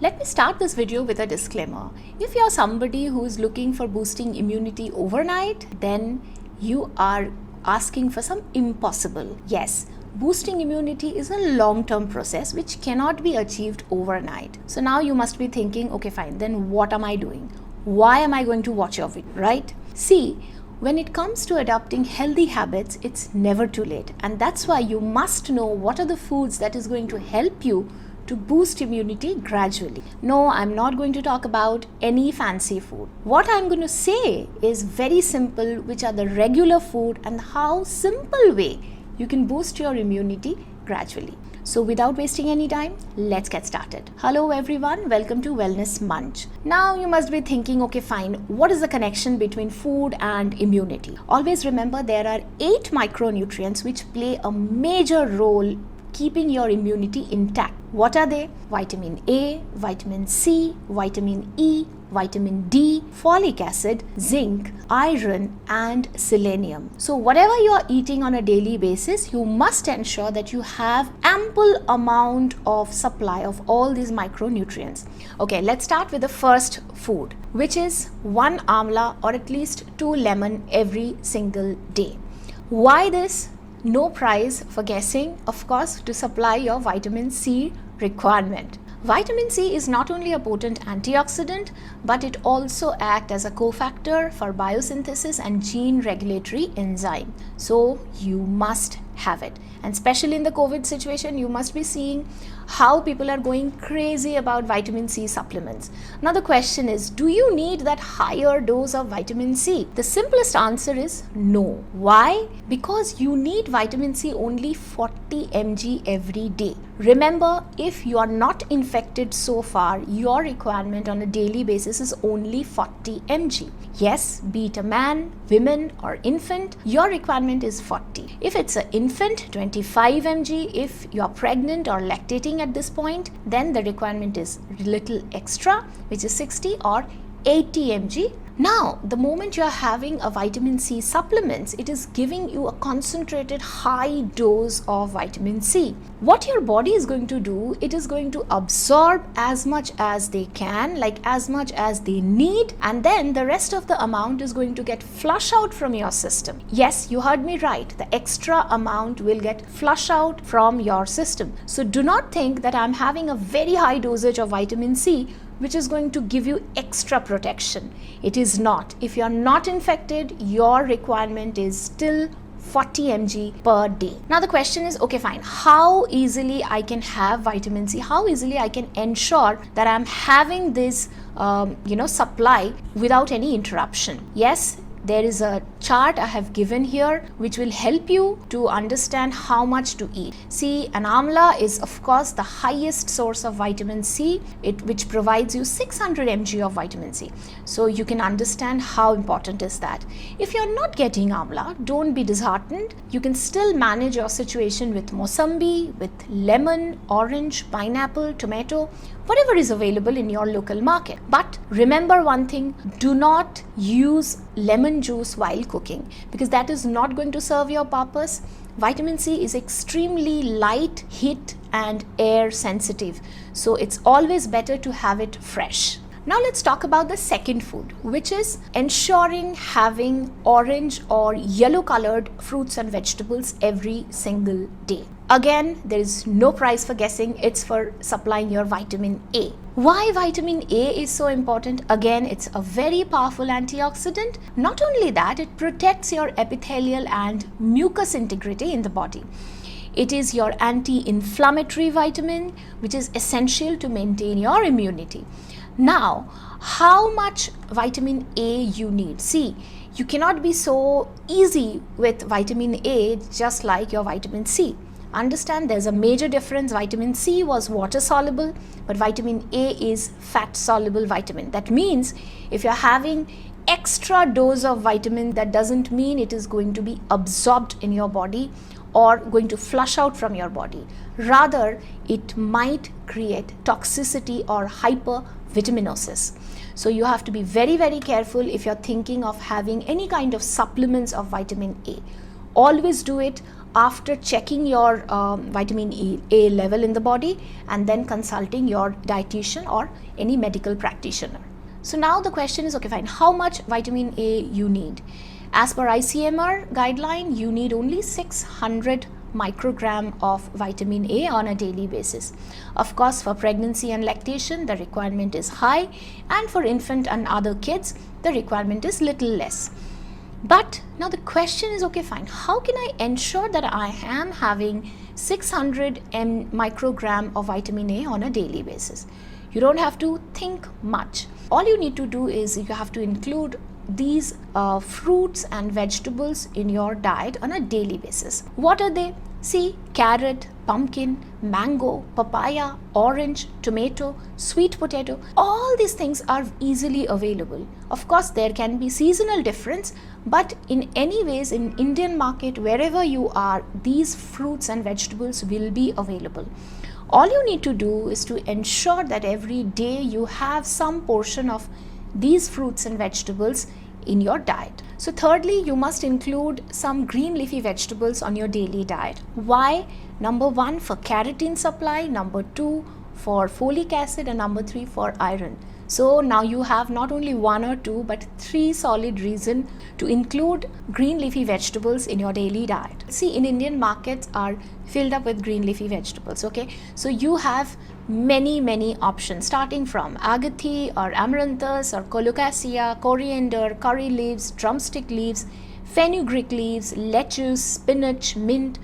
Let me start this video with a disclaimer. If you're somebody who is looking for boosting immunity overnight, then you are asking for some impossible. Yes, boosting immunity is a long-term process which cannot be achieved overnight. So now you must be thinking, okay fine, then what am I doing? Why am I going to watch your video, right? See, when it comes to adopting healthy habits, it's never too late. And that's why you must know what are the foods that is going to help you to boost immunity gradually. No, I'm not going to talk about any fancy food. What I'm going to say is very simple, which are the regular food and how simple way you can boost your immunity gradually. So without wasting any time, let's get started. Hello everyone, welcome to Wellness Munch. Now you must be thinking, okay fine, what is the connection between food and immunity? Always remember there are 8 micronutrients which play a major role keeping your immunity intact. What are they? Vitamin A, vitamin C, vitamin E, vitamin D, folic acid, zinc, iron and selenium. So whatever you are eating on a daily basis, you must ensure that you have ample amount of supply of all these micronutrients. Okay, let's start with the first food, which is 1 amla or at least 2 lemon every single day. Why this? No prize for guessing, of course, to supply your vitamin C requirement. Vitamin C is not only a potent antioxidant, but it also acts as a cofactor for biosynthesis and gene regulatory enzyme. So you must have it. And especially in the COVID situation, you must be seeing how people are going crazy about vitamin C supplements. Now the question is, do you need that higher dose of vitamin C? The simplest answer is no. Why? Because you need vitamin C only 40 mg every day. Remember, if you are not infected so far, your requirement on a daily basis is only 40 mg. Yes, be it a man, woman or infant, your requirement is 40. If it's an infant, 25 mg. If you are pregnant or lactating at this point, then the requirement is little extra, which is 60 or 80 mg. Now, the moment you are having a vitamin C supplements, it is giving you a concentrated high dose of vitamin C. What your body is going to do, it is going to absorb as much as they can, like as much as they need, and then the rest of the amount is going to get flushed out from your system. Yes, you heard me right. The extra amount will get flushed out from your system. So do not think that I'm having a very high dosage of vitamin C which is going to give you extra protection. It is not. If you are not infected, your requirement is still 40 mg per day. Now the question is, okay fine, how easily I can have vitamin C? How easily I can ensure that I'm having this supply without any interruption? Yes, there is a chart I have given here which will help you to understand how much to eat. See, an amla is of course the highest source of vitamin C, which provides you 600 mg of vitamin C. So you can understand how important is that. If you're not getting amla, don't be disheartened. You can still manage your situation with mosambi, with lemon, orange, pineapple, tomato, whatever is available in your local market. But remember one thing, do not use lemon juice while cooking because that is not going to serve your purpose. Vitamin C is extremely light, heat and air sensitive. So it's always better to have it fresh. Now let's talk about the second food, which is ensuring having orange or yellow colored fruits and vegetables every single day. Again, there is no prize for guessing, it's for supplying your vitamin A. Why vitamin A is so important? Again, it's a very powerful antioxidant. Not only that, it protects your epithelial and mucous integrity in the body. It is your anti-inflammatory vitamin, which is essential to maintain your immunity. Now, how much vitamin A you need? See, you cannot be so easy with vitamin A just like your vitamin C. Understand there's a major difference. Vitamin C was water soluble, but vitamin A is fat soluble vitamin. That means if you're having extra dose of vitamin, that doesn't mean it is going to be absorbed in your body or going to flush out from your body. Rather, it might create toxicity or hypervitaminosis. So you have to be very, very careful if you're thinking of having any kind of supplements of vitamin A. Always do it after checking your vitamin A level in the body and then consulting your dietitian or any medical practitioner. So now the question is, okay, fine, how much vitamin A you need? As per ICMR guideline, you need only 600 microgram of vitamin A on a daily basis. Of course, for pregnancy and lactation, the requirement is high, and for infant and other kids, the requirement is little less. But now the question is, okay, fine, how can I ensure that I am having 600 microgram of vitamin A on a daily basis? You don't have to think much. All you need to do is you have to include these fruits and vegetables in your diet on a daily basis. What are they? See, carrot, pumpkin, mango, papaya, orange, tomato, sweet potato, all these things are easily available. Of course, there can be seasonal difference, but in any ways, in Indian market, wherever you are, these fruits and vegetables will be available. All you need to do is to ensure that every day you have some portion of these fruits and vegetables in your diet. So thirdly, you must include some green leafy vegetables on your daily diet. Why? Number 1, for keratin supply, number 2, for folic acid, and number 3, for iron. So now you have not only 1 or 2 but 3 solid reasons to include green leafy vegetables in your daily diet. See, in Indian markets are filled up with green leafy vegetables, okay? So you have many options, starting from agathi or amaranthus or colocasia, coriander, curry leaves, drumstick leaves, fenugreek leaves, lettuce, spinach, mint.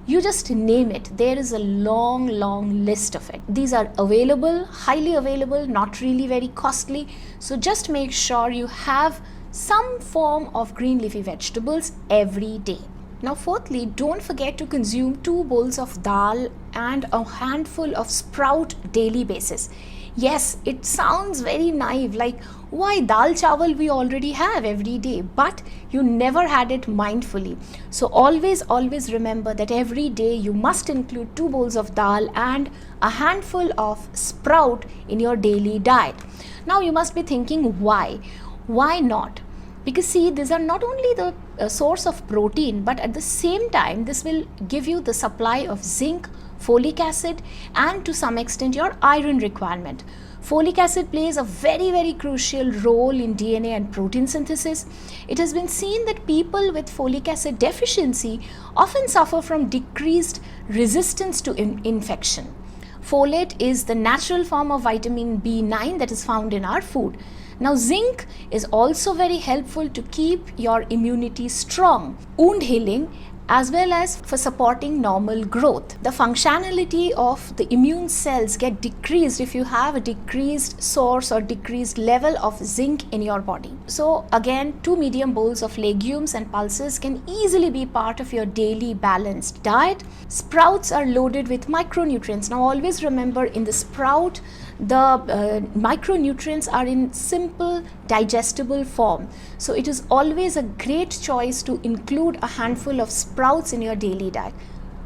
You just name it. There is a long list of it. These are available, highly available, not really very costly. So just make sure you have some form of green leafy vegetables every day. Now fourthly, don't forget to consume 2 bowls of dal and a handful of sprout daily basis. Yes, it sounds very naive, like why dal chawal we already have every day, but you never had it mindfully. So always remember that every day you must include 2 bowls of dal and a handful of sprout in your daily diet. Now you must be thinking, why not? Because see, these are not only the source of protein, but at the same time this will give you the supply of zinc, folic acid, and to some extent your iron requirement. Folic acid plays a very crucial role in DNA and protein synthesis. It has been seen that people with folic acid deficiency often suffer from decreased resistance to infection. Folate is the natural form of vitamin B9 that is found in our food. Now zinc is also very helpful to keep your immunity strong, wound healing, as well as for supporting normal growth. The functionality of the immune cells get decreased if you have a decreased source or decreased level of zinc in your body. So again, 2 medium bowls of legumes and pulses can easily be part of your daily balanced diet. Sprouts are loaded with micronutrients. Now always remember, in the sprout, the micronutrients are in simple digestible form. So it is always a great choice to include a handful of sprouts in your daily diet.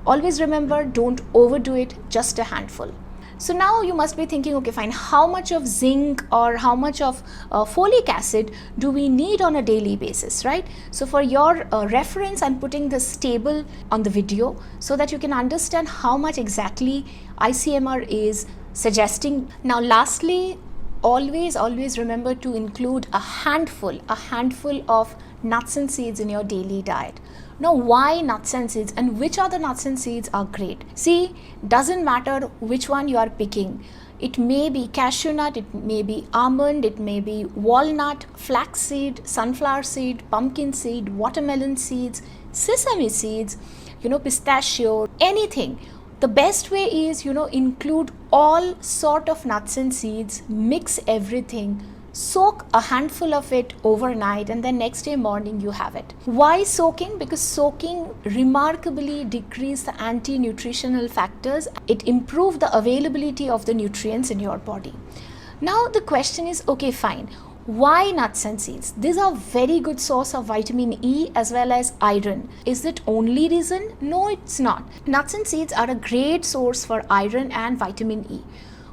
Always remember, don't overdo it, just a handful. So now you must be thinking, okay, fine, how much of zinc or how much of folic acid do we need on a daily basis, right? So for your reference, I'm putting this table on the video so that you can understand how much exactly ICMR is suggesting. Now lastly, always remember to include a handful of nuts and seeds in your daily diet. Now why nuts and seeds, and which are the nuts and seeds are great? See, doesn't matter which one you are picking. It may be cashew nut, it may be almond, it may be walnut, flaxseed, sunflower seed, pumpkin seed, watermelon seeds, sesame seeds, pistachio, anything. The best way is, include all sort of nuts and seeds, mix everything, soak a handful of it overnight, and then next day morning you have it. Why soaking? Because soaking remarkably decrease the anti-nutritional factors. It improves the availability of the nutrients in your body. Now the question is, okay, fine. Why nuts and seeds? These are very good source of vitamin E as well as iron. Is it only reason? No, it's not. Nuts and seeds are a great source for iron and vitamin E.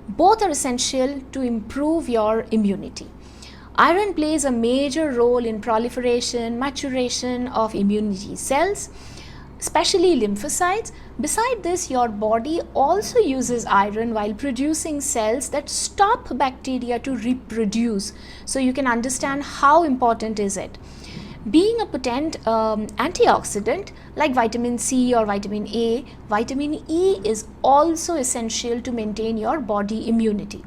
Both are essential to improve your immunity. Iron plays a major role in proliferation, maturation of immunity cells. especially lymphocytes. Beside this, your body also uses iron while producing cells that stop bacteria to reproduce. So you can understand how important is it. Being a potent antioxidant like vitamin C or vitamin A, vitamin E is also essential to maintain your body immunity.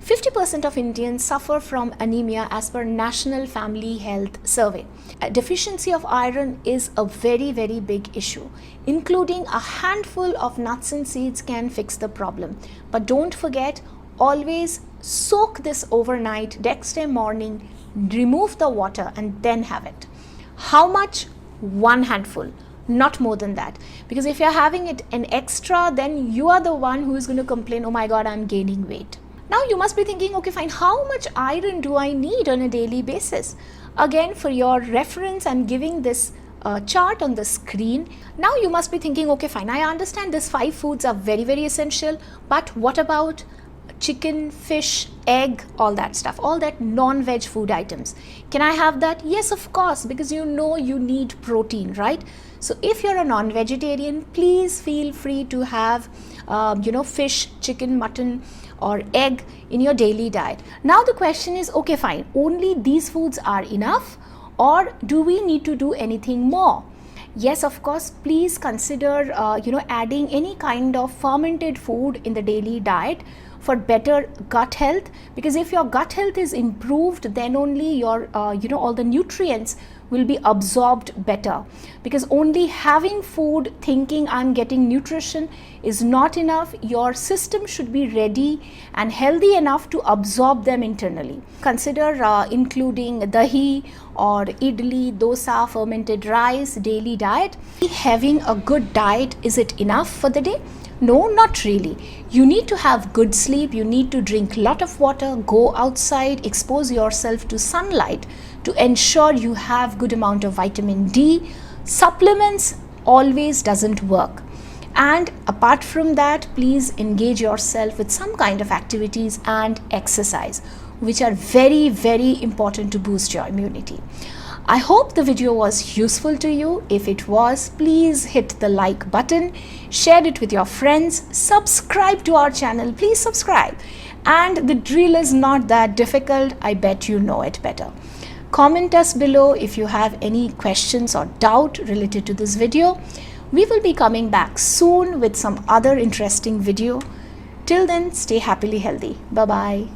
50% of Indians suffer from anemia as per National Family Health Survey. A deficiency of iron is a very, very big issue. Including a handful of nuts and seeds can fix the problem. But don't forget, always soak this overnight, next day morning, remove the water and then have it. How much? 1 handful. Not more than that. Because if you're having it an extra, then you are the one who is going to complain, oh my God, I'm gaining weight. Now you must be thinking, okay, fine, how much iron do I need on a daily basis? Again, for your reference, I'm giving this chart on the screen. Now you must be thinking, okay, fine, I understand these 5 foods are very, very essential, but what about chicken, fish, egg, all that stuff, all that non-veg food items? Can I have that? Yes, of course, because you know you need protein, right? So if you're a non-vegetarian, please feel free to have fish, chicken, mutton or egg in your daily diet. Now the question is, okay, fine, only these foods are enough, or do we need to do anything more? Yes, of course, please consider adding any kind of fermented food in the daily diet for better gut health, because if your gut health is improved, then only your all the nutrients will be absorbed better. Because only having food thinking I'm getting nutrition is not enough. Your system should be ready and healthy enough to absorb them internally. Consider including dahi or idli, dosa, fermented rice, daily diet. Having a good diet, is it enough for the day? No, not really. You need to have good sleep, you need to drink a lot of water, go outside, expose yourself to sunlight to ensure you have good amount of vitamin D. Supplements always doesn't work. And apart from that, please engage yourself with some kind of activities and exercise, which are very, very important to boost your immunity. I hope the video was useful to you. If it was, please hit the like button, share it with your friends, subscribe to our channel, please subscribe. And the drill is not that difficult, I bet you know it better. Comment us below if you have any questions or doubt related to this video. We will be coming back soon with some other interesting video. Till then, stay happily healthy. Bye-bye.